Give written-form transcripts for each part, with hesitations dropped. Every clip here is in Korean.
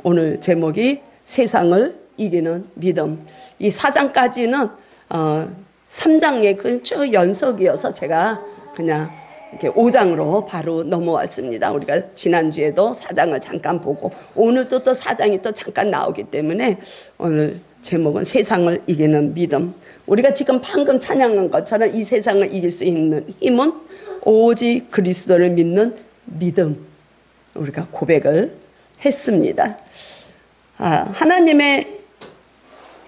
오늘 제목이 세상을 이기는 믿음. 이 4장까지는 3장의 그 쭉 연속이어서 제가 그냥 이렇게 5장으로 바로 넘어왔습니다. 우리가 지난주에도 4장을 잠깐 보고 오늘도 또 4장이 또 잠깐 나오기 때문에 오늘 제목은 세상을 이기는 믿음. 우리가 지금 방금 찬양한 것처럼 이 세상을 이길 수 있는 힘은 오직 그리스도를 믿는 믿음. 우리가 고백을 했습니다. 하나님의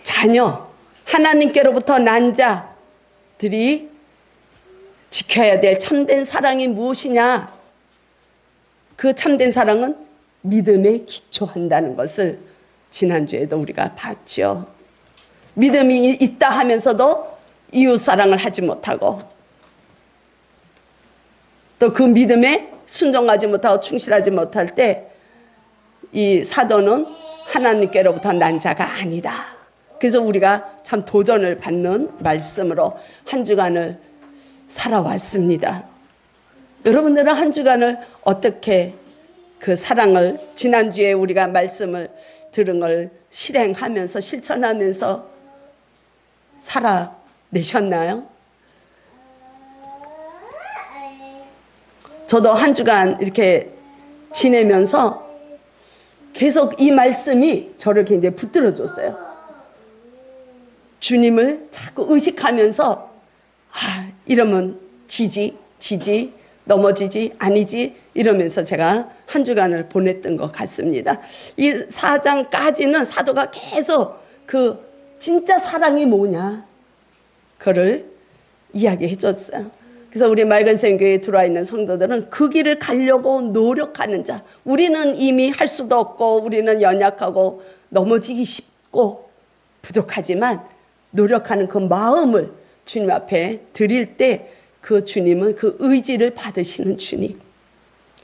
자녀, 하나님께로부터 난 자들이 지켜야 될 참된 사랑이 무엇이냐? 그 참된 사랑은 믿음에 기초한다는 것을 지난주에도 우리가 봤죠. 믿음이 있다 하면서도 이웃 사랑을 하지 못하고 또 그 믿음에 순종하지 못하고 충실하지 못할 때 이 사도는 하나님께로부터 난 자가 아니다. 그래서 우리가 참 도전을 받는 말씀으로 한 주간을 살아왔습니다. 여러분들은 한 주간을 어떻게 그 사랑을 지난주에 우리가 말씀을 들은 걸 실행하면서 실천하면서 살아내셨나요? 저도 한 주간 이렇게 지내면서 계속 이 말씀이 저를 굉장히 붙들어줬어요. 주님을 자꾸 의식하면서 이러면 지지 넘어지지 아니지 이러면서 제가 한 주간을 보냈던 것 같습니다. 이 4장까지는 사도가 계속 그 진짜 사랑이 뭐냐 그거를 이야기해 줬어요. 그래서 우리 맑은샘교회에 들어와 있는 성도들은 그 길을 가려고 노력하는 자. 우리는 이미 할 수도 없고 우리는 연약하고 넘어지기 쉽고 부족하지만 노력하는 그 마음을 주님 앞에 드릴 때 그 주님은 그 의지를 받으시는 주님.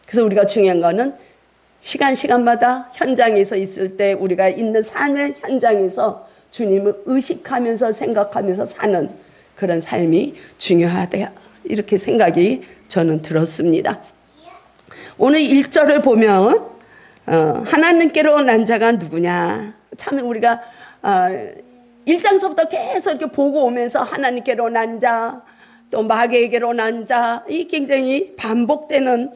그래서 우리가 중요한 거는 시간마다 현장에서 있을 때 우리가 있는 삶의 현장에서 주님을 의식하면서 생각하면서 사는 그런 삶이 중요하다. 이렇게 생각이 저는 들었습니다. 오늘 1절을 보면 하나님께로 난 자가 누구냐. 참 우리가 1장서부터 계속 이렇게 보고 오면서 하나님께로 난 자, 또 마귀에게로 난 자, 이 굉장히 반복되는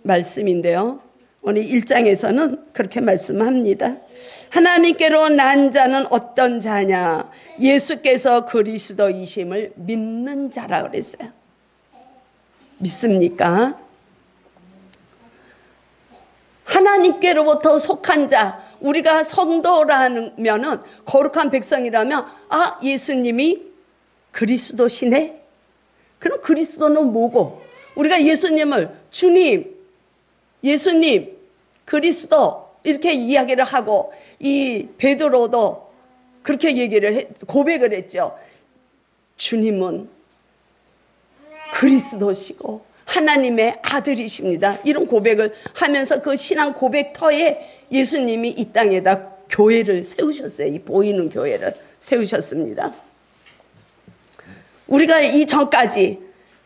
말씀인데요. 오늘 1장에서는 그렇게 말씀합니다. 하나님께로 난 자는 어떤 자냐? 예수께서 그리스도이심을 믿는 자라 그랬어요. 믿습니까? 하나님께로부터 속한 자, 우리가 성도라면은 거룩한 백성이라면 예수님이 그리스도시네? 그럼 그리스도는 뭐고? 우리가 예수님을 주님, 예수님, 그리스도 이렇게 이야기를 하고 이 베드로도 그렇게 고백을 했죠. 주님은 그리스도시고 하나님의 아들이십니다. 이런 고백을 하면서 그 신앙 고백터에 예수님이 이 땅에다 교회를 세우셨어요. 이 보이는 교회를 세우셨습니다. 우리가 이전까지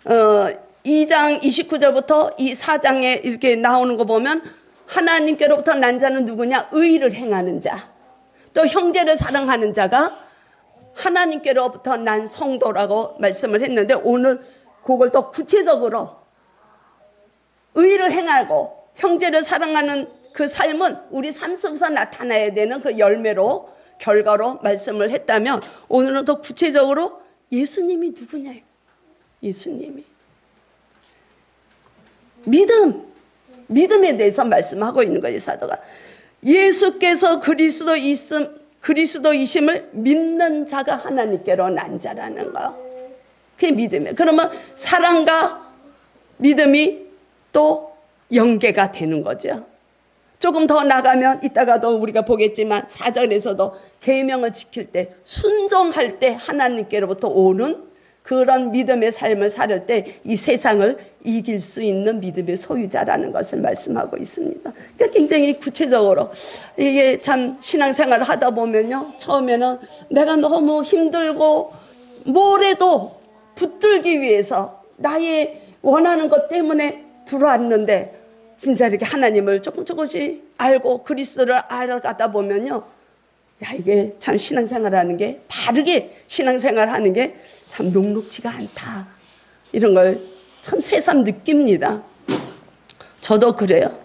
2장 29절부터 이 4장에 이렇게 나오는 거 보면 하나님께로부터 난 자는 누구냐? 의를 행하는 자. 또 형제를 사랑하는 자가 하나님께로부터 난 성도라고 말씀을 했는데 오늘 그걸 또 구체적으로 의를 행하고 형제를 사랑하는 그 삶은 우리 삶 속에서 나타나야 되는 그 열매로 결과로 말씀을 했다면 오늘은 더 구체적으로 예수님이 누구냐? 예수님이 믿음에 대해서 말씀하고 있는 거예요. 사도가 예수께서 그리스도이심을 믿는 자가 하나님께로 난 자라는 거예요. 그게 믿음이에요. 그러면 사랑과 믿음이 또 연계가 되는 거죠. 조금 더 나가면 이따가도 우리가 보겠지만 4절에서도 계명을 지킬 때 순종할 때 하나님께로부터 오는 그런 믿음의 삶을 살 때 이 세상을 이길 수 있는 믿음의 소유자라는 것을 말씀하고 있습니다. 그러니까 굉장히 구체적으로 이게 참 신앙생활을 하다 보면요. 처음에는 내가 너무 힘들고 뭐래도 붙들기 위해서 나의 원하는 것 때문에 들어왔는데 진짜 이렇게 하나님을 조금씩 알고 그리스도를 알아가다 보면요, 야, 이게 참 신앙생활하는 게, 바르게 신앙생활하는 게 참 녹록지가 않다, 이런 걸 참 새삼 느낍니다. 저도 그래요.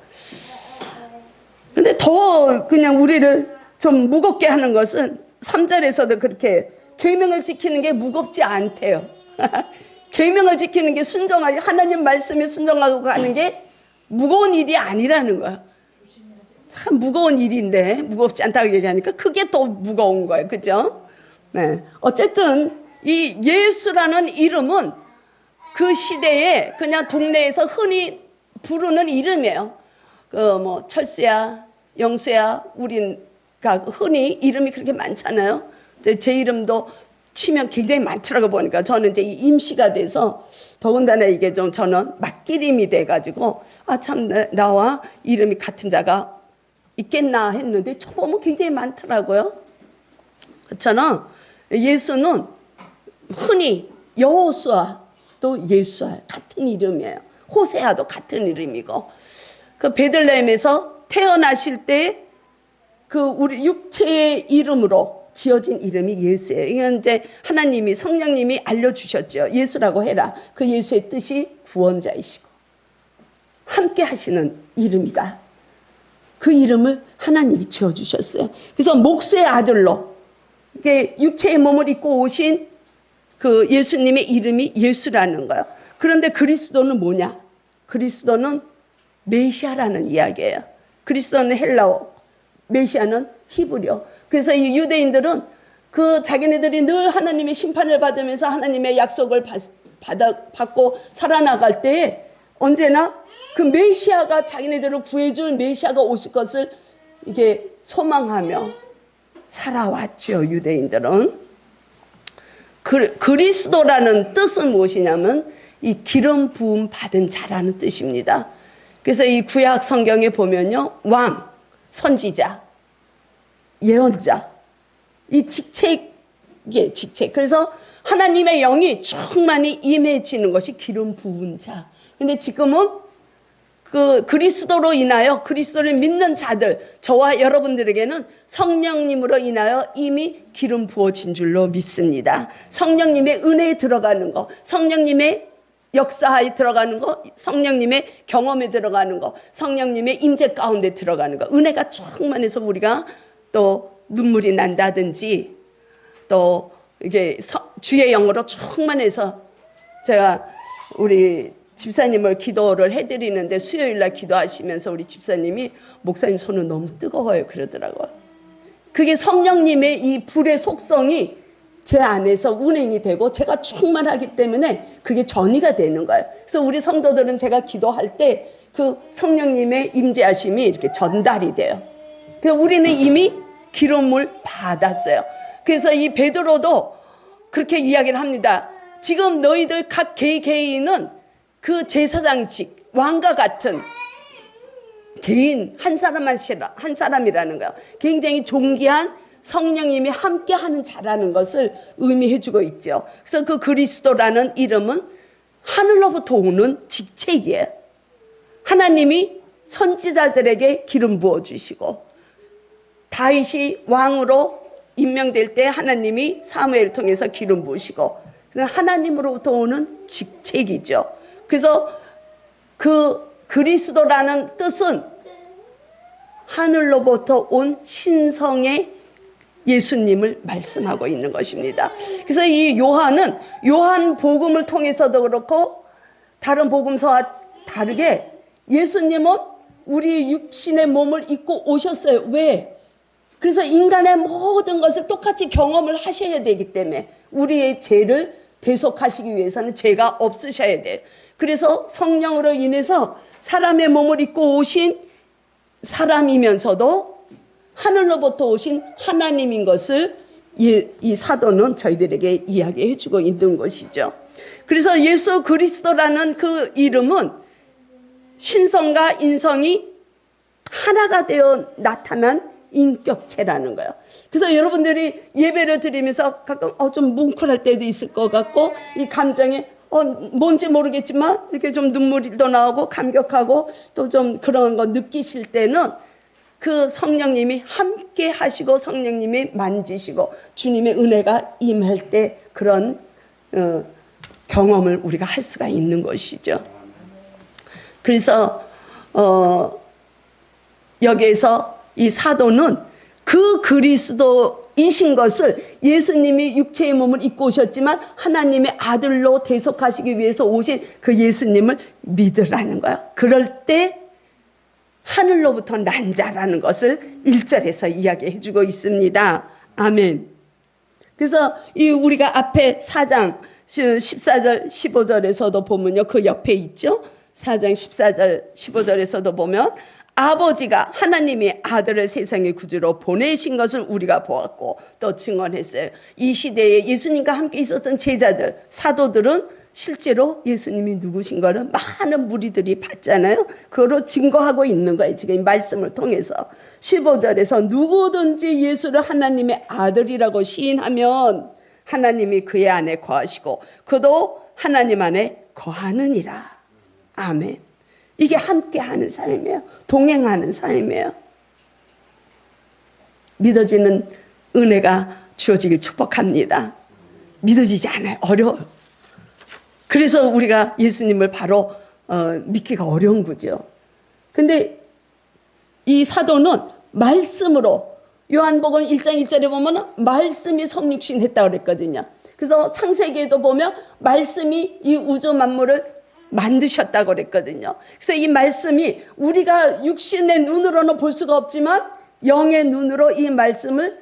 근데 더 그냥 우리를 좀 무겁게 하는 것은 3절에서도 그렇게 계명을 지키는 게 무겁지 않대요. 계명을 지키는 게 순종하고, 하나님 말씀에 순종하고 가는 게 무거운 일이 아니라는 거야. 참 무거운 일인데 무겁지 않다고 얘기하니까 그게 더 무거운 거예요. 그죠? 네. 어쨌든 이 예수라는 이름은 그 시대에 그냥 동네에서 흔히 부르는 이름이에요. 그 뭐 철수야, 영수야, 우리가 흔히 이름이 그렇게 많잖아요. 제 이름도 치면 굉장히 많더라고. 보니까 저는 이제 임시가 돼서 더군다나 이게 좀 저는 맞기림이 돼가지고 참 나와 이름이 같은 자가 있겠나 했는데 쳐보면 굉장히 많더라고요. 그렇잖아. 예수는 흔히 여호수아도 예수와 같은 이름이에요. 호세아도 같은 이름이고, 그 베들레헴에서 태어나실 때 그 우리 육체의 이름으로 지어진 이름이 예수예요. 이건 이제 하나님이, 성령님이 알려주셨죠. 예수라고 해라. 그 예수의 뜻이 구원자이시고 함께 하시는 이름이다. 그 이름을 하나님이 지어주셨어요. 그래서 목수의 아들로 이게 육체의 몸을 입고 오신 그 예수님의 이름이 예수라는 거예요. 그런데 그리스도는 뭐냐? 그리스도는 메시아라는 이야기예요. 그리스도는 헬라어, 메시아는 히브리어. 그래서 이 유대인들은 그 자기네들이 늘 하나님의 심판을 받으면서 하나님의 약속을 받고 살아나갈 때에 언제나 그 메시아가, 자기네들을 구해줄 메시아가 오실 것을 이게 소망하며 살아왔죠. 유대인들은. 그리스도라는 뜻은 무엇이냐면 이 기름 부음 받은 자라는 뜻입니다. 그래서 이 구약 성경에 보면요, 왕, 선지자, 예언자, 이 직책이에요. 직책. 그래서 하나님의 영이 충만히 임해지는 것이 기름 부은 자. 근데 지금은 그 그리스도로 인하여, 그리스도를 믿는 자들, 저와 여러분들에게는 성령님으로 인하여 이미 기름 부어진 줄로 믿습니다. 성령님의 은혜에 들어가는 거, 성령님의 역사에 들어가는 거, 성령님의 경험에 들어가는 거, 성령님의 임재 가운데 들어가는 거, 은혜가 충만해서 우리가 또 눈물이 난다든지, 또 이게 주의 영으로 충만해서, 제가 우리 집사님을 기도를 해드리는데 수요일날 기도하시면서 우리 집사님이 목사님 손은 너무 뜨거워요 그러더라고요. 그게 성령님의 이 불의 속성이 제 안에서 운행이 되고 제가 충만하기 때문에 그게 전이가 되는 거예요. 그래서 우리 성도들은 제가 기도할 때 그 성령님의 임재하심이 이렇게 전달이 돼요. 그래서 우리는 이미 기름을 받았어요. 그래서 이 베드로도 그렇게 이야기를 합니다. 지금 너희들 각 개인은 그 제사장직, 왕과 같은 개인 한 사람이라는 거예요. 굉장히 존귀한 성령님이 함께하는 자라는 것을 의미해주고 있죠. 그래서 그 그리스도라는 이름은 하늘로부터 오는 직책이에요. 하나님이 선지자들에게 기름 부어주시고, 다윗이 왕으로 임명될 때 하나님이 사무엘을 통해서 기름 부으시고, 하나님으로부터 오는 직책이죠. 그래서 그 그리스도라는 뜻은 하늘로부터 온 신성의 예수님을 말씀하고 있는 것입니다. 그래서 이 요한은 요한 복음을 통해서도 그렇고 다른 복음서와 다르게 예수님은 우리 육신의 몸을 입고 오셨어요. 왜? 그래서 인간의 모든 것을 똑같이 경험을 하셔야 되기 때문에, 우리의 죄를 대속하시기 위해서는 죄가 없으셔야 돼요. 그래서 성령으로 인해서 사람의 몸을 입고 오신 사람이면서도 하늘로부터 오신 하나님인 것을 이 사도는 저희들에게 이야기해 주고 있는 것이죠. 그래서 예수 그리스도라는 그 이름은 신성과 인성이 하나가 되어 나타난 인격체라는 거예요. 그래서 여러분들이 예배를 드리면서 가끔 좀 뭉클할 때도 있을 것 같고, 이 감정에 뭔지 모르겠지만 이렇게 좀 눈물도 나오고 감격하고 또 좀 그런 거 느끼실 때는 그 성령님이 함께 하시고 성령님이 만지시고 주님의 은혜가 임할 때 그런 경험을 우리가 할 수가 있는 것이죠. 그래서 여기에서 이 사도는 그 그리스도이신 것을 예수님이 육체의 몸을 입고 오셨지만 하나님의 아들로 대속하시기 위해서 오신 그 예수님을 믿으라는 거예요. 그럴 때 하늘로부터 난 자라는 것을 1절에서 이야기해 주고 있습니다. 아멘. 그래서 우리가 앞에 4장 14절 15절에서도 보면요, 그 옆에 있죠. 4장 14절 15절에서도 보면 아버지가 하나님이 아들을 세상의 구주로 보내신 것을 우리가 보았고 또 증언했어요. 이 시대에 예수님과 함께 있었던 제자들, 사도들은 실제로 예수님이 누구신 거를 많은 무리들이 봤잖아요. 그거로 증거하고 있는 거예요. 지금 이 말씀을 통해서. 15절에서 누구든지 예수를 하나님의 아들이라고 시인하면 하나님이 그의 안에 거하시고 그도 하나님 안에 거하느니라. 아멘. 이게 함께하는 삶이에요. 동행하는 삶이에요. 믿어지는 은혜가 주어지길 축복합니다. 믿어지지 않아요. 어려워요. 그래서 우리가 예수님을 바로 믿기가 어려운 거죠. 근데 이 사도는 말씀으로 요한복음 1장 1절에 보면 말씀이 성육신 했다고 그랬거든요. 그래서 창세기에도 보면 말씀이 이 우주 만물을 만드셨다고 그랬거든요. 그래서 이 말씀이 우리가 육신의 눈으로는 볼 수가 없지만 영의 눈으로 이 말씀을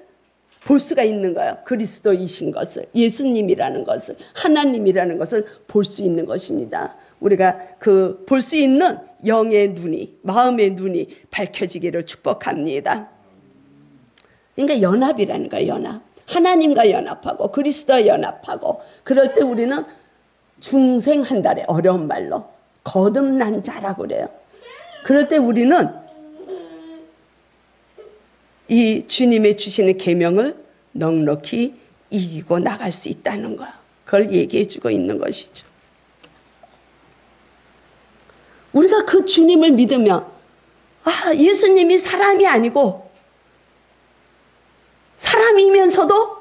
볼 수가 있는 거예요. 그리스도이신 것을, 예수님이라는 것을, 하나님이라는 것을 볼 수 있는 것입니다. 우리가 그 볼 수 있는 영의 눈이, 마음의 눈이 밝혀지기를 축복합니다. 그러니까 연합이라는 거예요. 연합. 하나님과 연합하고 그리스도와 연합하고 그럴 때 우리는 중생한다래. 어려운 말로 거듭난 자라고 그래요. 그럴 때 우리는 이 주님의 주시는 계명을 넉넉히 이기고 나갈 수 있다는 거야. 그걸 얘기해 주고 있는 것이죠. 우리가 그 주님을 믿으면 예수님이 사람이 아니고 사람이면서도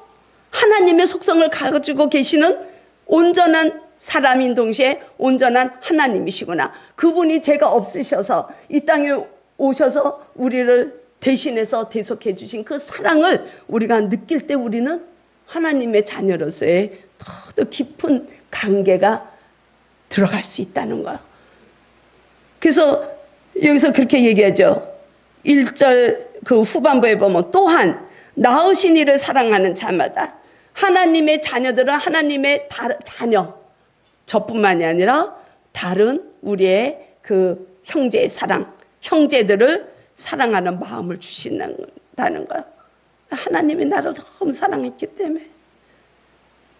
하나님의 속성을 가지고 계시는 온전한 사람인 동시에 온전한 하나님이시구나. 그분이 죄가 없으셔서 이 땅에 오셔서 우리를 대신해서 대속해 주신 그 사랑을 우리가 느낄 때 우리는 하나님의 자녀로서의 더 깊은 관계가 들어갈 수 있다는 거야. 그래서 여기서 그렇게 얘기하죠. 1절 그 후반부에 보면 또한 낳으신 이를 사랑하는 자마다 하나님의 자녀들은 하나님의 자녀 저뿐만이 아니라 다른 우리의 그 형제의 사랑, 형제들을 사랑하는 마음을 주신다는 거야. 하나님이 나를 너무 사랑했기 때문에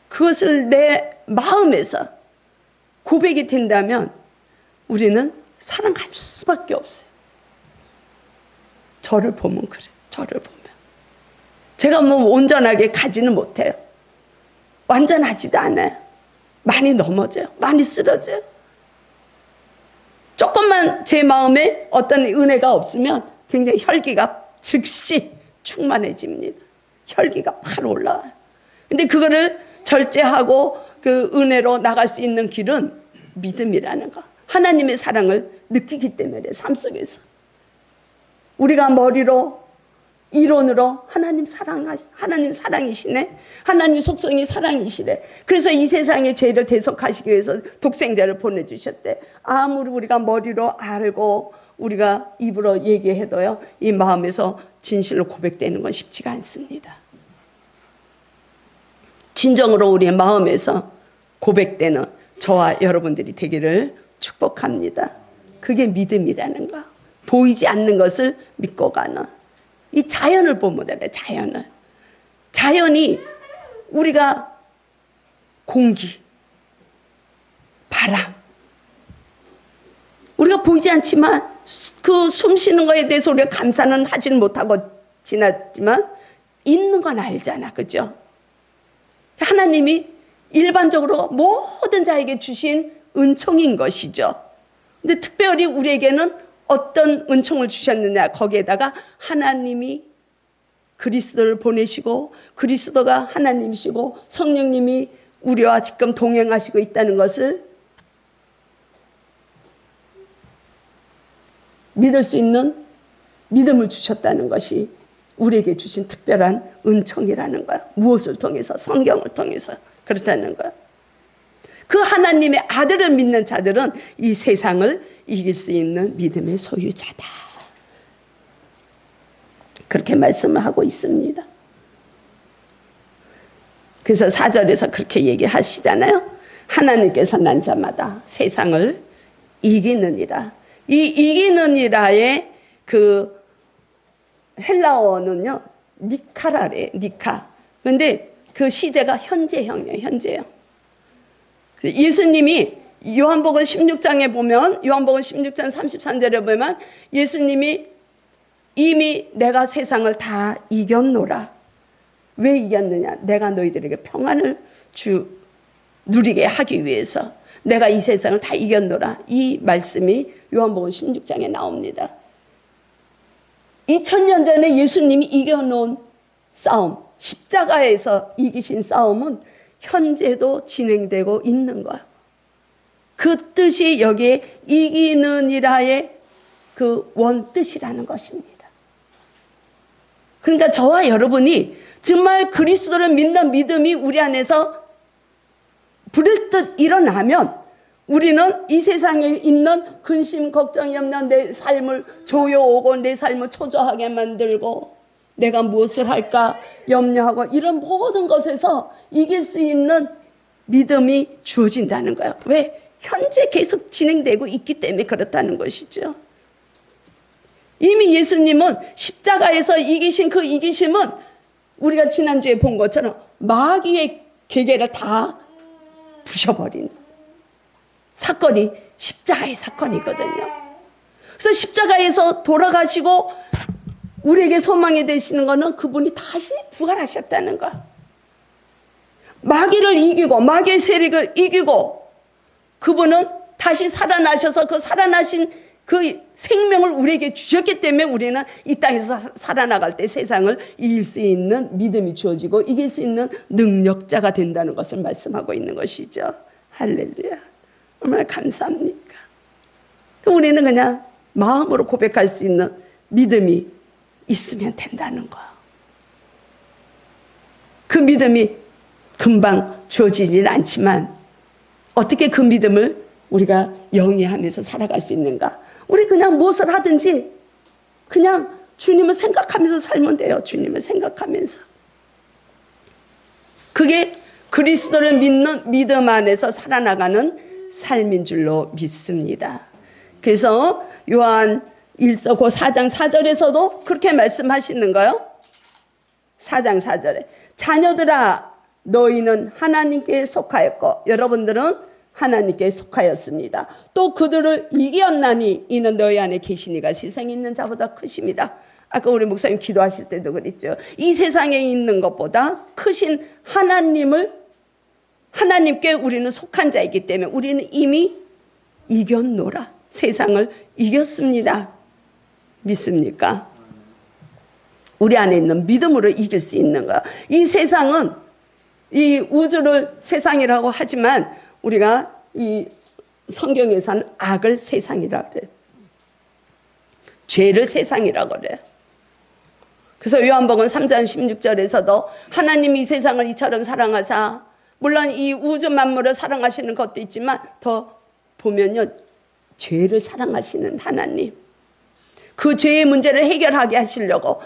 그것을 내 마음에서 고백이 된다면 우리는 사랑할 수밖에 없어요. 저를 보면 그래. 저를 보면 제가 뭐 온전하게 가지는 못해요. 완전하지도 않아요. 많이 넘어져요. 많이 쓰러져요. 조금만 제 마음에 어떤 은혜가 없으면 굉장히 혈기가 즉시 충만해집니다. 혈기가 바로 올라와요. 근데 그거를 절제하고 그 은혜로 나갈 수 있는 길은 믿음이라는 거. 하나님의 사랑을 느끼기 때문에 삶 속에서. 우리가 머리로 이론으로 하나님 사랑이시네. 하나님 속성이 사랑이시래. 그래서 이 세상의 죄를 대속하시기 위해서 독생자를 보내주셨대. 아무리 우리가 머리로 알고 우리가 입으로 얘기해도요, 이 마음에서 진실로 고백되는 건 쉽지가 않습니다. 진정으로 우리의 마음에서 고백되는 저와 여러분들이 되기를 축복합니다. 그게 믿음이라는 거. 보이지 않는 것을 믿고 가는. 이 자연을 보면 돼. 자연이 우리가 공기, 바람, 우리가 보이지 않지만 그 숨 쉬는 거에 대해서 우리가 감사는 하지는 못하고 지났지만 있는 건 알잖아. 그죠? 하나님이 일반적으로 모든 자에게 주신 은총인 것이죠. 근데 특별히 우리에게는 어떤 은총을 주셨느냐, 거기에다가 하나님이 그리스도를 보내시고 그리스도가 하나님이시고 성령님이 우리와 지금 동행하시고 있다는 것을 믿을 수 있는 믿음을 주셨다는 것이 우리에게 주신 특별한 은총이라는 거야. 무엇을 통해서? 성경을 통해서 그렇다는 거야. 그 하나님의 아들을 믿는 자들은 이 세상을 이길 수 있는 믿음의 소유자다. 그렇게 말씀을 하고 있습니다. 그래서 4절에서 그렇게 얘기하시잖아요. 하나님께서 난 자마다 세상을 이기느니라. 이 이기느니라의 그 헬라어는요, 니카라래, 니카. 근데 그 시제가 현재형이에요, 현재형. 예수님이 요한복음 16장에 보면, 요한복음 16장 33절에 보면 예수님이 이미 내가 세상을 다 이겼노라. 왜 이겼느냐? 내가 너희들에게 평안을 누리게 하기 위해서 내가 이 세상을 다 이겼노라. 이 말씀이 요한복음 16장에 나옵니다. 2000년 전에 예수님이 이겨놓은 싸움, 십자가에서 이기신 싸움은 현재도 진행되고 있는 거야. 그 뜻이 여기에 이기느니라의 그 원뜻이라는 것입니다. 그러니까 저와 여러분이 정말 그리스도를 믿는 믿음이 우리 안에서 불일듯 일어나면 우리는 이 세상에 있는 근심, 걱정이 없는 내 삶을 조여오고 내 삶을 초조하게 만들고 내가 무엇을 할까 염려하고 이런 모든 것에서 이길 수 있는 믿음이 주어진다는 거예요. 왜? 현재 계속 진행되고 있기 때문에 그렇다는 것이죠. 이미 예수님은 십자가에서 이기신 그 이기심은 우리가 지난주에 본 것처럼 마귀의 계계를 다 부셔버린 사건이 십자가의 사건이거든요. 그래서 십자가에서 돌아가시고 우리에게 소망이 되시는 것은 그분이 다시 부활하셨다는 것. 마귀를 이기고 마귀의 세력을 이기고 그분은 다시 살아나셔서 그 살아나신 그 생명을 우리에게 주셨기 때문에 우리는 이 땅에서 살아나갈 때 세상을 이길 수 있는 믿음이 주어지고 이길 수 있는 능력자가 된다는 것을 말씀하고 있는 것이죠. 할렐루야. 얼마나 감사합니까? 우리는 그냥 마음으로 고백할 수 있는 믿음이 있으면 된다는 거. 그 믿음이 금방 주어지진 않지만 어떻게 그 믿음을 우리가 영위하면서 살아갈 수 있는가? 우리 그냥 무엇을 하든지 그냥 주님을 생각하면서 살면 돼요. 주님을 생각하면서. 그게 그리스도를 믿는 믿음 안에서 살아나가는 삶인 줄로 믿습니다. 그래서 요한 1서 그 4장 4절에서도 그렇게 말씀하시는 거예요. 4장 4절에 자녀들아 너희는 하나님께 속하였고 여러분들은 하나님께 속하였습니다. 또 그들을 이겼나니 이는 너희 안에 계시니가 세상에 있는 자보다 크십니다. 아까 우리 목사님 기도하실 때도 그랬죠. 이 세상에 있는 것보다 크신 하나님께 우리는 속한 자이기 때문에 우리는 이미 이겼노라. 세상을 이겼습니다. 믿습니까? 우리 안에 있는 믿음으로 이길 수 있는 거야. 이 세상은 이 우주를 세상이라고 하지만 우리가 이 성경에서는 악을 세상이라고 그래요. 죄를 세상이라고 그래요. 그래서 요한복음 3장 16절에서도 하나님이 이 세상을 이처럼 사랑하사 물론 이 우주 만물을 사랑하시는 것도 있지만 더 보면요 죄를 사랑하시는 하나님 그 죄의 문제를 해결하게 하시려고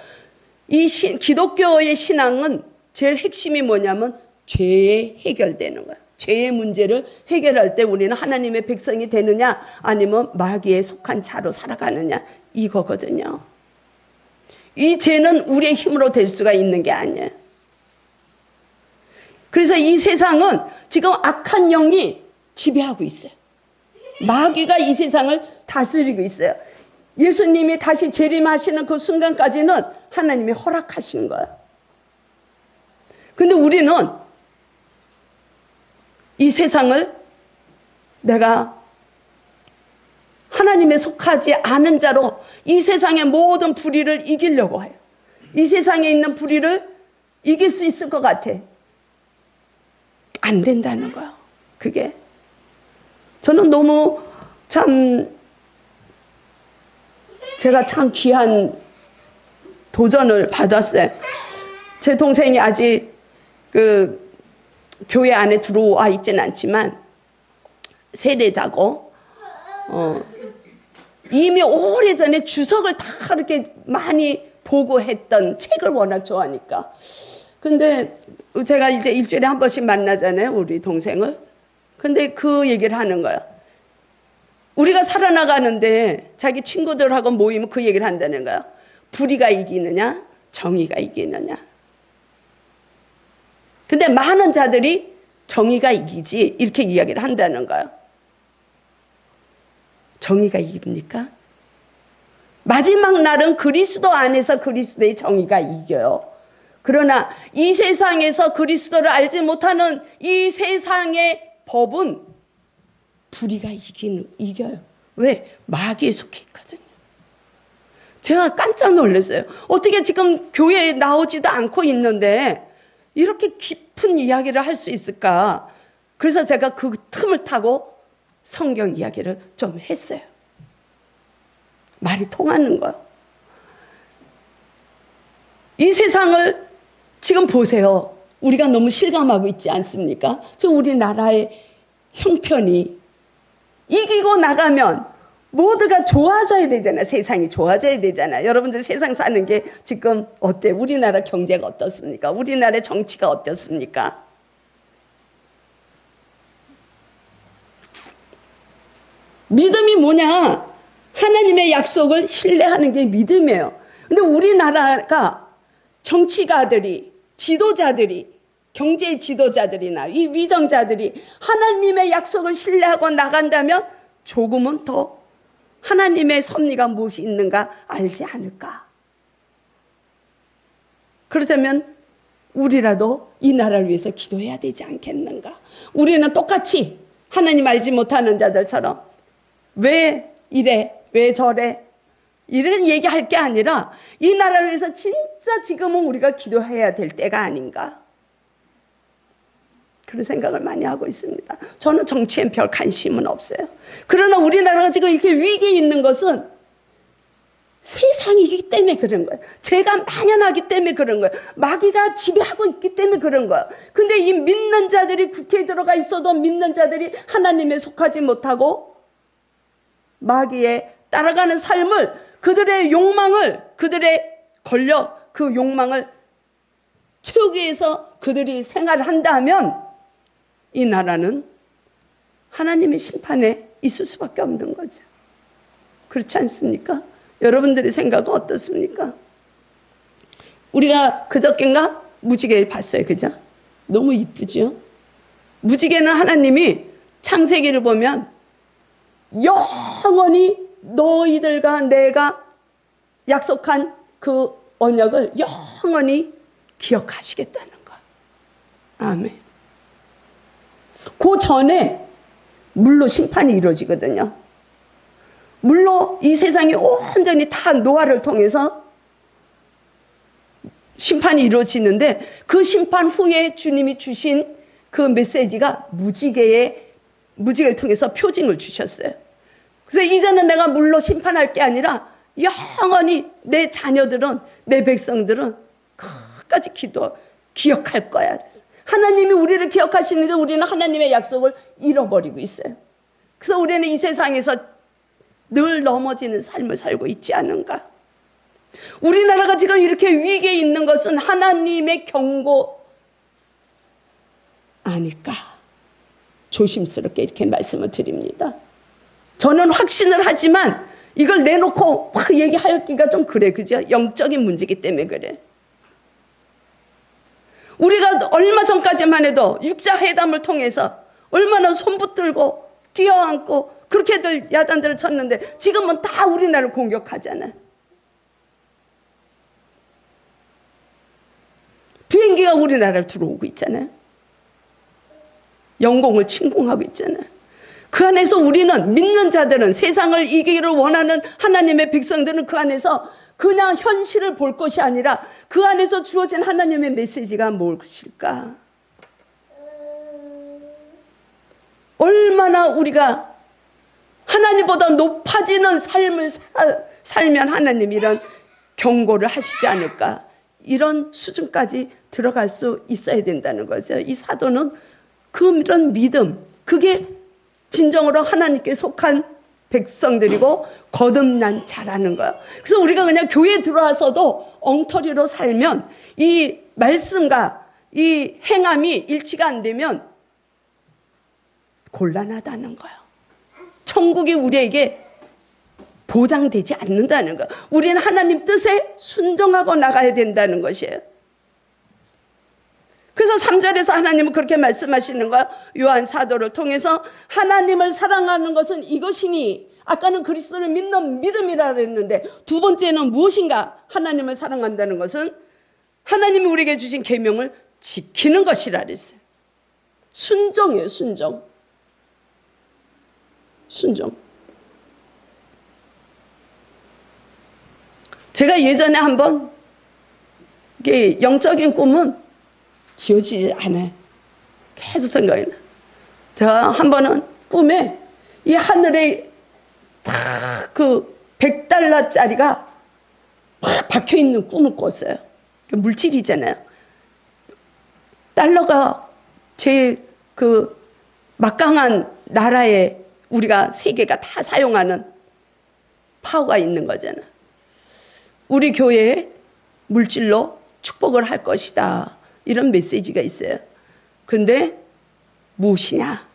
이 기독교의 신앙은 제일 핵심이 뭐냐면 죄에 해결되는 거예요. 죄의 문제를 해결할 때 우리는 하나님의 백성이 되느냐 아니면 마귀에 속한 자로 살아가느냐 이거거든요. 이 죄는 우리의 힘으로 될 수가 있는 게 아니에요. 그래서 이 세상은 지금 악한 영이 지배하고 있어요. 마귀가 이 세상을 다스리고 있어요. 예수님이 다시 재림하시는 그 순간까지는 하나님이 허락하신 거예요. 그런데 우리는 이 세상을 내가 하나님에 속하지 않은 자로 이 세상의 모든 불의를 이기려고 해요. 이 세상에 있는 불의를 이길 수 있을 것 같아. 안 된다는 거예요. 그게. 저는 너무 참 제가 참 귀한 도전을 받았어요. 제 동생이 아직 그 교회 안에 들어와 있지는 않지만 세례자고 이미 오래전에 주석을 다 이렇게 많이 보고 했던 책을 워낙 좋아하니까. 근데 제가 이제 일주일에 한 번씩 만나잖아요, 우리 동생을. 근데 그 얘기를 하는 거야. 우리가 살아나가는데 자기 친구들하고 모이면 그 얘기를 한다는 거야. 불의가 이기느냐, 정의가 이기느냐. 근데 많은 자들이 정의가 이기지 이렇게 이야기를 한다는 거예요. 정의가 이깁니까? 마지막 날은 그리스도 안에서 그리스도의 정의가 이겨요. 그러나 이 세상에서 그리스도를 알지 못하는 이 세상의 법은 불의가 이겨요. 왜? 마귀에 속해 있거든요. 제가 깜짝 놀랐어요. 어떻게 지금 교회에 나오지도 않고 있는데 이렇게 깊은 이야기를 할 수 있을까? 그래서 제가 그 틈을 타고 성경 이야기를 좀 했어요. 말이 통하는 거예요. 이 세상을 지금 보세요. 우리가 너무 실감하고 있지 않습니까? 지금 우리나라의 형편이 이기고 나가면 모두가 좋아져야 되잖아요. 세상이 좋아져야 되잖아요. 여러분들 세상 사는 게 지금 어때요? 우리나라 경제가 어떻습니까? 우리나라 정치가 어떻습니까? 믿음이 뭐냐? 하나님의 약속을 신뢰하는 게 믿음이에요. 근데 우리나라가 정치가들이, 지도자들이, 경제 지도자들이나 이 위정자들이 하나님의 약속을 신뢰하고 나간다면 조금은 더 하나님의 섭리가 무엇이 있는가 알지 않을까? 그렇다면 우리라도 이 나라를 위해서 기도해야 되지 않겠는가? 우리는 똑같이 하나님 알지 못하는 자들처럼 왜 이래? 왜 저래? 이런 얘기할 게 아니라 이 나라를 위해서 진짜 지금은 우리가 기도해야 될 때가 아닌가? 그런 생각을 많이 하고 있습니다. 저는 정치엔 별 관심은 없어요. 그러나 우리나라가 지금 이렇게 위기에 있는 것은 세상이기 때문에 그런 거예요. 죄가 만연하기 때문에 그런 거예요. 마귀가 지배하고 있기 때문에 그런 거예요. 근데 이 믿는 자들이 국회에 들어가 있어도 믿는 자들이 하나님에 속하지 못하고 마귀에 따라가는 삶을, 그들의 욕망을, 그들의 권력, 그 욕망을 채우기 위해서 그들이 생활을 한다면 이 나라는 하나님의 심판에 있을 수밖에 없는 거죠. 그렇지 않습니까? 여러분들의 생각은 어떻습니까? 우리가 그저께인가 무지개를 봤어요. 그죠? 너무 이쁘죠? 무지개는 하나님이 창세기를 보면 영원히 너희들과 내가 약속한 그 언약을 영원히 기억하시겠다는 거. 아멘. 그 전에 물로 심판이 이루어지거든요. 물로 이 세상이 온전히 다 노아를 통해서 심판이 이루어지는데 그 심판 후에 주님이 주신 그 메시지가 무지개를 통해서 표징을 주셨어요. 그래서 이제는 내가 물로 심판할 게 아니라 영원히 내 자녀들은, 내 백성들은 끝까지 기억할 거야. 하나님이 우리를 기억하시는데 우리는 하나님의 약속을 잃어버리고 있어요. 그래서 우리는 이 세상에서 늘 넘어지는 삶을 살고 있지 않은가? 우리나라가 지금 이렇게 위기에 있는 것은 하나님의 경고 아닐까? 조심스럽게 이렇게 말씀을 드립니다. 저는 확신을 하지만 이걸 내놓고 막 얘기하기가 좀 그래, 그죠? 영적인 문제이기 때문에 그래. 우리가 얼마 전까지만 해도 육자회담을 통해서 얼마나 손붙들고 끼어안고 그렇게들 야단들을 쳤는데 지금은 다 우리나라를 공격하잖아요. 비행기가 우리나라를 들어오고 있잖아요. 영공을 침공하고 있잖아요. 그 안에서 우리는 믿는 자들은, 세상을 이기기를 원하는 하나님의 백성들은 그 안에서 그냥 현실을 볼 것이 아니라 그 안에서 주어진 하나님의 메시지가 무엇일까? 얼마나 우리가 하나님보다 높아지는 삶을 살면 하나님 이런 경고를 하시지 않을까? 이런 수준까지 들어갈 수 있어야 된다는 거죠. 이 사도는 그런 믿음, 그게 진정으로 하나님께 속한 백성들이고 거듭난 자라는 거예요. 그래서 우리가 그냥 교회에 들어와서도 엉터리로 살면 이 말씀과 이 행함이 일치가 안 되면 곤란하다는 거예요. 천국이 우리에게 보장되지 않는다는 거예요. 우리는 하나님 뜻에 순종하고 나가야 된다는 것이에요. 그래서 3절에서 하나님은 그렇게 말씀하시는 거예요. 요한 사도를 통해서 하나님을 사랑하는 것은 이것이니, 아까는 그리스도를 믿는 믿음이라 그랬는데 두 번째는 무엇인가? 하나님을 사랑한다는 것은 하나님이 우리에게 주신 계명을 지키는 것이라 그랬어요. 순종이에요. 순종. 제가 예전에 한번 영적인 꿈은 지어지지 않아요. 계속 생각이 나. 제가 한 번은 꿈에 이 하늘에 그 $100짜리가 막 박혀 있는 꿈을 꿨어요. 물질이잖아요. 달러가 제일 그 막강한 나라에 우리가 세계가 다 사용하는 파워가 있는 거잖아요. 우리 교회에 물질로 축복을 할 것이다. 이런 메시지가 있어요. 근데 무엇이냐?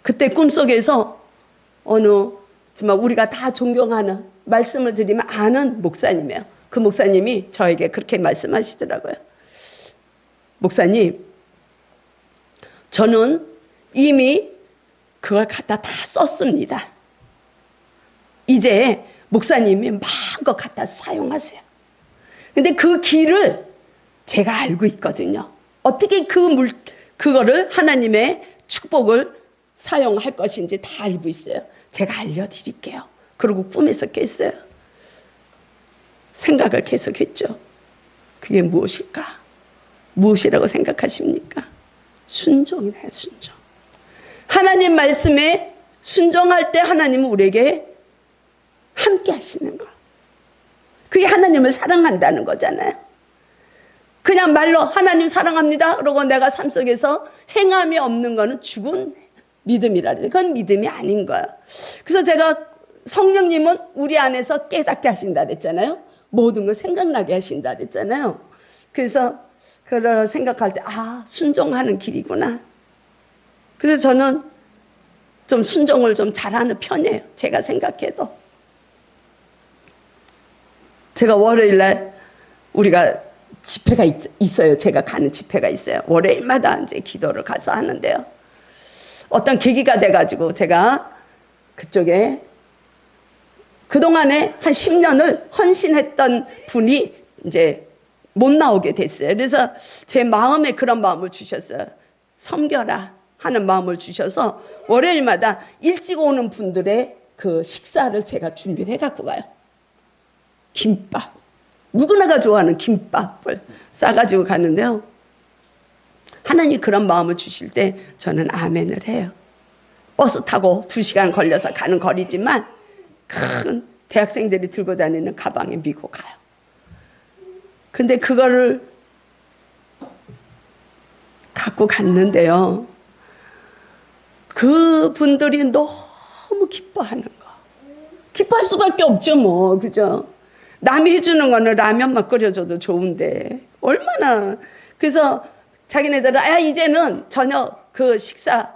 그때 꿈속에서 어느 정말 우리가 다 존경하는, 말씀을 드리면 아는 목사님이에요. 그 목사님이 저에게 그렇게 말씀하시더라고요. 목사님, 저는 이미 그걸 갖다 다 썼습니다. 이제 목사님이 마음껏 갖다 사용하세요. 근데 그 길을 제가 알고 있거든요. 어떻게 그거를 하나님의 축복을 사용할 것인지 다 알고 있어요. 제가 알려드릴게요. 그리고 꿈에서 깼어요. 생각을 계속했죠. 그게 무엇일까? 무엇이라고 생각하십니까? 순종이래요. 순종. 하나님 말씀에 순종할 때 하나님은 우리에게 함께 하시는 거. 그게 하나님을 사랑한다는 거잖아요. 그냥 말로 하나님 사랑합니다 그러고 내가 삶 속에서 행함이 없는 거는 죽은 믿음이라 그래요. 그건 믿음이 아닌 거예요. 그래서 제가 성령님은 우리 안에서 깨닫게 하신다 그랬잖아요. 모든 걸 생각나게 하신다 그랬잖아요. 그래서 그걸 생각할 때 순종하는 길이구나. 그래서 저는 좀 순종을 좀 잘하는 편이에요. 제가 생각해도. 제가 월요일날 우리가 집회가 있어요. 제가 가는 집회가 있어요. 월요일마다 이제 기도를 가서 하는데요. 어떤 계기가 돼가지고 제가 그쪽에 그동안에 한 10년을 헌신했던 분이 이제 못 나오게 됐어요. 그래서 제 마음에 그런 마음을 주셨어요. 섬겨라 하는 마음을 주셔서 월요일마다 일찍 오는 분들의 그 식사를 제가 준비를 해갖고 가요. 김밥. 누구나가 좋아하는 김밥을 싸가지고 가는데요. 하나님이 그런 마음을 주실 때 저는 아멘을 해요. 버스 타고 2시간 걸려서 가는 거리지만 큰 대학생들이 들고 다니는 가방에 미고 가요. 근데 그거를 갖고 갔는데요. 그 분들이 너무 기뻐하는 거. 기뻐할 수밖에 없죠, 뭐. 그죠? 남이 해주는 거는 라면만 끓여줘도 좋은데 얼마나. 그래서 자기네들은 이제는 저녁 그 식사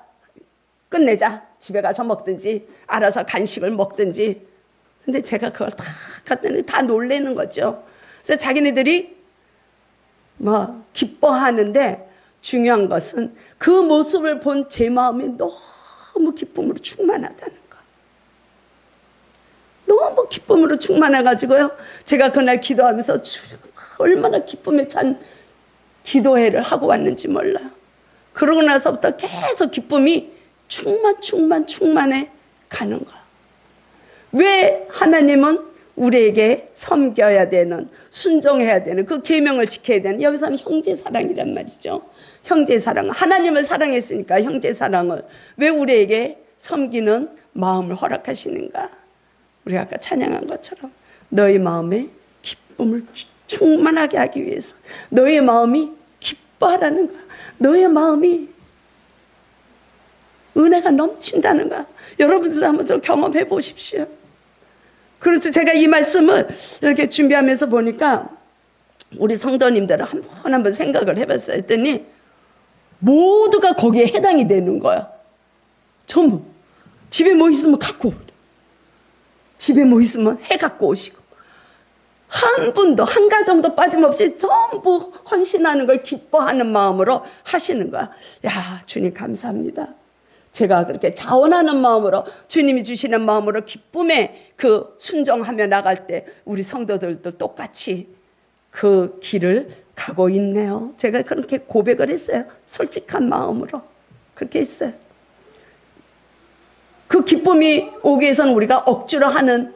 끝내자. 집에 가서 먹든지 알아서 간식을 먹든지. 근데 제가 그걸 다 갔더니 다 놀래는 거죠. 그래서 자기네들이 뭐 기뻐하는데 중요한 것은 그 모습을 본 제 마음이 너무 기쁨으로 충만하다는 거. 너무 기쁨으로 충만해가지고요. 제가 그날 기도하면서 얼마나 기쁨에 찬 기도회를 하고 왔는지 몰라요. 그러고 나서부터 계속 기쁨이 충만해 가는 거야. 왜 하나님은 우리에게 섬겨야 되는, 순종해야 되는, 그 계명을 지켜야 되는, 여기서는 형제 사랑이란 말이죠. 형제 사랑. 하나님을 사랑했으니까 형제 사랑을 왜 우리에게 섬기는 마음을 허락하시는가? 우리가 아까 찬양한 것처럼 너희 마음에 기쁨을 충만하게 하기 위해서, 너의 마음이 기뻐하라는 거야. 너의 마음이 은혜가 넘친다는 거야. 여러분들도 한번 좀 경험해 보십시오. 그래서 제가 이 말씀을 이렇게 준비하면서 보니까 우리 성도님들은 한번 생각을 해봤어요. 했더니 모두가 거기에 해당이 되는 거야. 전부. 집에 뭐 있으면 갖고 오고, 집에 뭐 있으면 해 갖고 오시고, 한 분도 한 가정도 빠짐없이 전부 헌신하는 걸 기뻐하는 마음으로 하시는 거야. 야, 주님 감사합니다. 제가 그렇게 자원하는 마음으로, 주님이 주시는 마음으로 기쁨에 그 순종하며 나갈 때 우리 성도들도 똑같이 그 길을 가고 있네요. 제가 그렇게 고백을 했어요. 솔직한 마음으로 그렇게 했어요. 그 기쁨이 오기 위해서는 우리가 억지로 하는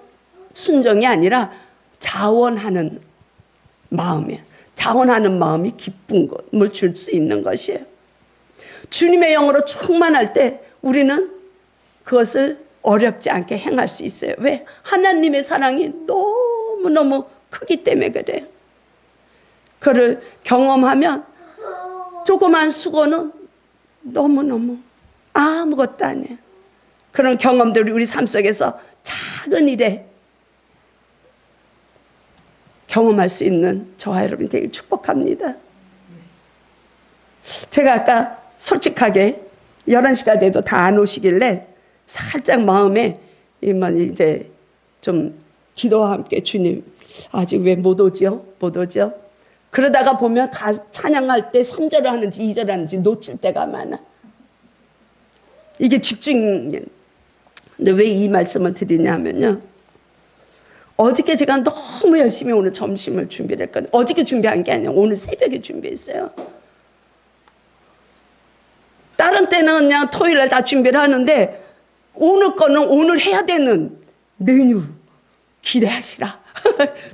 순종이 아니라 자원하는 마음이에요. 자원하는 마음이 기쁨을 줄 수 있는 것이에요. 주님의 영으로 충만할 때 우리는 그것을 어렵지 않게 행할 수 있어요. 왜? 하나님의 사랑이 너무너무 크기 때문에 그래요. 그를 경험하면 조그만 수고는 너무너무 아무것도 아니에요. 그런 경험들이 우리 삶 속에서 작은 일에 경험할 수 있는 저와 여러분이 되길 축복합니다. 제가 아까 솔직하게 11시가 돼도 다 안 오시길래 살짝 마음에 이제 좀 기도와 함께 주님 아직 왜 못 오죠? 못 오죠? 그러다가 보면 찬양할 때 3절을 하는지 2절을 하는지 놓칠 때가 많아. 이게 집중. 근데 왜 이 말씀을 드리냐면요, 어저께 제가 너무 열심히 오늘 점심을 준비를 했거든요. 어저께 준비한 게 아니에요. 오늘 새벽에 준비했어요. 다른 때는 그냥 토요일날 다 준비를 하는데 오늘 거는 오늘 해야 되는 메뉴 기대하시라.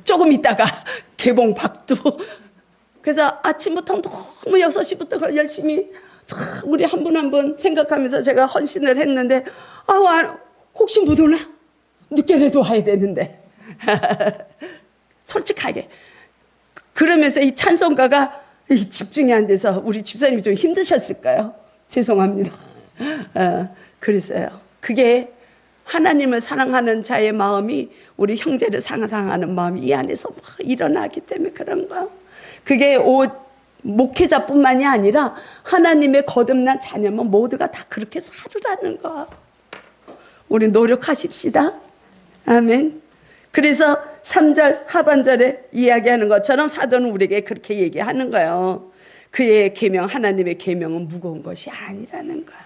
조금 있다가 개봉 박두. 그래서 아침부터 너무 6시부터 열심히 우리 한 분 한 분 생각하면서 제가 헌신을 했는데, 혹시 못 오나? 늦게라도 와야 되는데. 솔직하게. 그러면서 이 찬송가가 집중이 안 돼서 우리 집사님이 좀 힘드셨을까요? 죄송합니다. 그랬어요. 그게 하나님을 사랑하는 자의 마음이, 우리 형제를 사랑하는 마음이 이 안에서 막 일어나기 때문에 그런 거야. 그게 목회자뿐만이 아니라 하나님의 거듭난 자녀면 모두가 다 그렇게 살으라는 거야. 우리 노력하십시다. 아멘. 그래서 3절 하반절에 이야기하는 것처럼 사도는 우리에게 그렇게 얘기하는 거예요. 그의 계명, 하나님의 계명은 무거운 것이 아니라는 거야.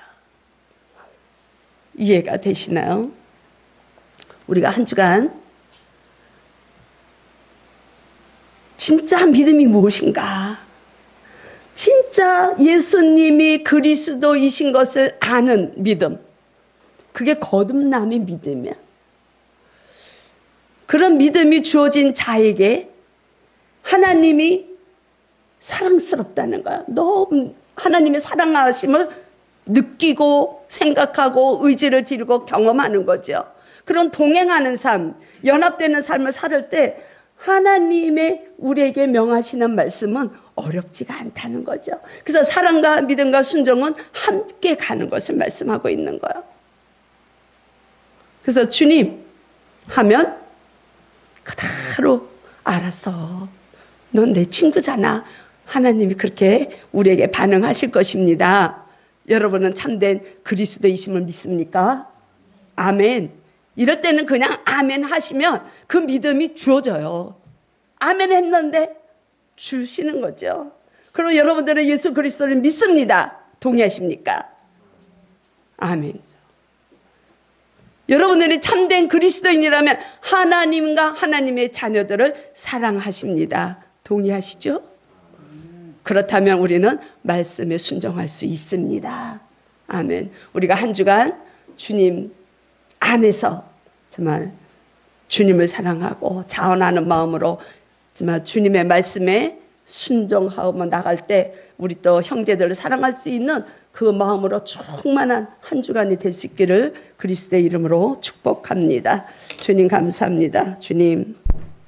이해가 되시나요? 우리가 한 주간 진짜 믿음이 무엇인가, 진짜 예수님이 그리스도이신 것을 아는 믿음, 그게 거듭남의 믿음이야. 그런 믿음이 주어진 자에게 하나님이 사랑스럽다는 거야. 너무 하나님의 사랑하심을 느끼고 생각하고 의지를 드리고 경험하는 거죠. 그런 동행하는 삶, 연합되는 삶을 살 때 하나님의 우리에게 명하시는 말씀은 어렵지가 않다는 거죠. 그래서 사랑과 믿음과 순종은 함께 가는 것을 말씀하고 있는 거예요. 그래서 주님 하면 그대로 알았어, 넌 내 친구잖아. 하나님이 그렇게 우리에게 반응하실 것입니다. 여러분은 참된 그리스도이심을 믿습니까? 아멘. 이럴 때는 그냥 아멘 하시면 그 믿음이 주어져요. 아멘 했는데 주시는 거죠. 그럼 여러분들은 예수 그리스도를 믿습니다. 동의하십니까? 아멘. 여러분들이 참된 그리스도인이라면 하나님과 하나님의 자녀들을 사랑하십니다. 동의하시죠? 그렇다면 우리는 말씀에 순종할 수 있습니다. 아멘. 우리가 한 주간 주님 안에서 정말 주님을 사랑하고 자원하는 마음으로 정말 주님의 말씀에 순종하고 나갈 때 우리 또 형제들을 사랑할 수 있는 그 마음으로 충만한 한 주간이 될 수 있기를 그리스도의 이름으로 축복합니다. 주님 감사합니다. 주님.